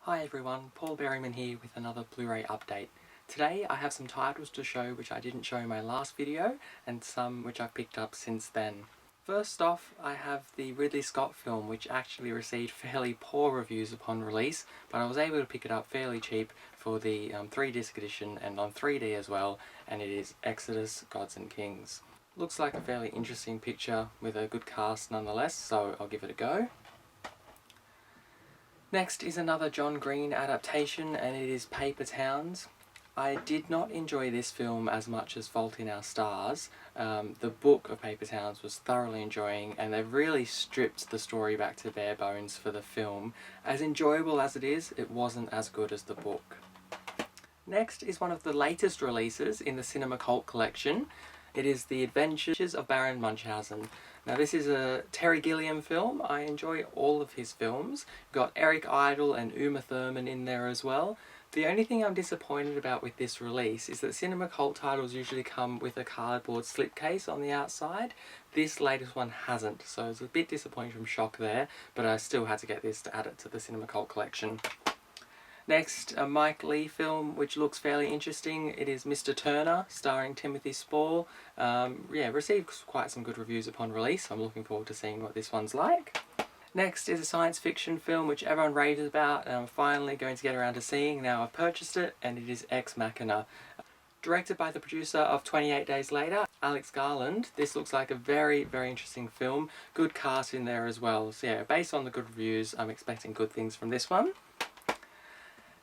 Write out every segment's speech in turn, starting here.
Hi everyone, Paul Berryman here with another Blu-ray update. Today I have some titles to show which I didn't show in my last video, and some which I've picked up since then. First off, I have the Ridley Scott film which actually received fairly poor reviews upon release, but I was able to pick it up fairly cheap for the 3-disc edition and on 3D as well, and it is Exodus, Gods and Kings. Looks like a fairly interesting picture with a good cast nonetheless, so I'll give it a go. Next is another John Green adaptation, and it is Paper Towns. I did not enjoy this film as much as Fault in Our Stars. The book of Paper Towns was thoroughly enjoying, and they've really stripped the story back to bare bones for the film. As enjoyable as it is, it wasn't as good as the book. Next is one of the latest releases in the Cinema Cult collection. It is The Adventures of Baron Munchausen. Now this is a Terry Gilliam film. I enjoy all of his films. Got Eric Idle and Uma Thurman in there as well. The only thing I'm disappointed about with this release is that Cinema Cult titles usually come with a cardboard slipcase on the outside. This latest one hasn't, so it's a bit disappointing from shock there, but I still had to get this to add it to the Cinema Cult collection. Next, a Mike Leigh film which looks fairly interesting. It is Mr. Turner, starring Timothy Spall. Received quite some good reviews upon release. I'm looking forward to seeing what this one's like. Next is a science fiction film which everyone raves about, and I'm finally going to get around to seeing. Now I've purchased it, and it is Ex Machina. Directed by the producer of 28 Days Later, Alex Garland. This looks like a very, very interesting film. Good cast in there as well. So yeah, based on the good reviews, I'm expecting good things from this one.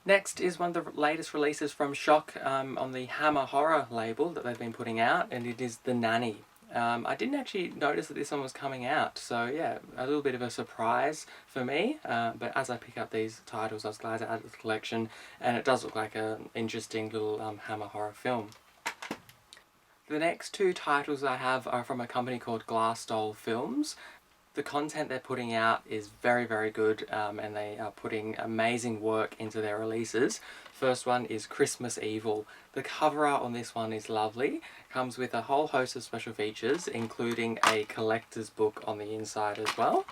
Next is one of the latest releases from Shock on the Hammer Horror label that they've been putting out, and it is The Nanny. I didn't actually notice that this one was coming out, so yeah, a little bit of a surprise for me, but as I pick up these titles I was glad to add it to the collection, and it does look like an interesting little Hammer Horror film. The next two titles I have are from a company called Glass Doll Films. The content they're putting out is very, very good, and they are putting amazing work into their releases. First one is Christmas Evil. The cover art on this one is lovely. Comes with a whole host of special features, including a collector's book on the inside as well.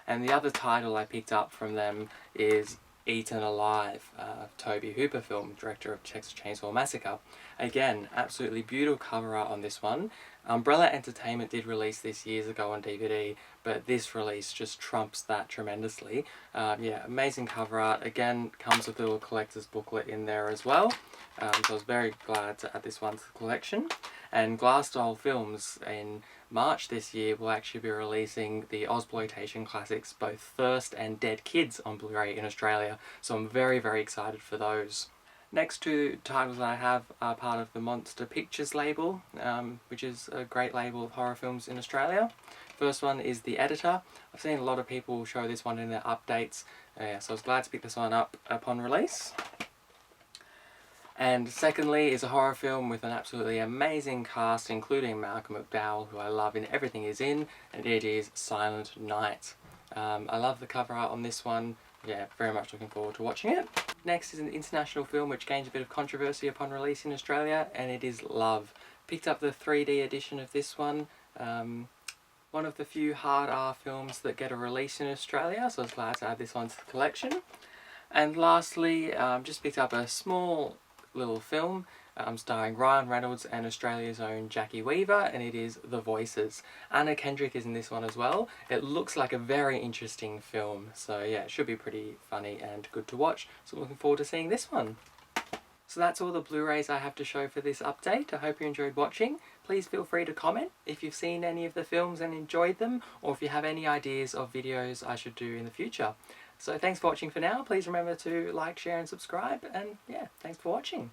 And the other title I picked up from them is Eaten Alive, Tobe Hooper film, director of Texas Chainsaw Massacre. Again, absolutely beautiful cover art on this one. Umbrella Entertainment did release this years ago on DVD, but this release just trumps that tremendously. Yeah, amazing cover art. Again, comes with a little collector's booklet in there as well. So I was very glad to add this one to the collection. And Glass Doll Films in March this year will actually be releasing the Ozploitation classics, both Thirst and Dead Kids, on Blu-ray in Australia. So I'm very, very excited for those. Next two titles I have are part of the Monster Pictures label, which is a great label of horror films in Australia. First one is The Editor. I've seen a lot of people show this one in their updates, so I was glad to pick this one up upon release. And secondly is a horror film with an absolutely amazing cast, including Malcolm McDowell, who I love in everything he's in, and it is Silent Night. I love the cover art on this one. Yeah, very much looking forward to watching it. Next is an international film which gained a bit of controversy upon release in Australia, and it is Love. Picked up the 3D edition of this one. One of the few hard R films that get a release in Australia, so I was glad to add this one to the collection. And lastly, just picked up a small little film starring Ryan Reynolds and Australia's own Jackie Weaver, and it is The Voices. Anna Kendrick is in this one as well. It looks like a very interesting film, so yeah, it should be pretty funny and good to watch, so I'm looking forward to seeing this one. So that's all the Blu-rays I have to show for this update. I hope you enjoyed watching. Please feel free to comment if you've seen any of the films and enjoyed them, or if you have any ideas of videos I should do in the future. So thanks for watching for now. Please remember to like, share and subscribe, and yeah, thanks for watching.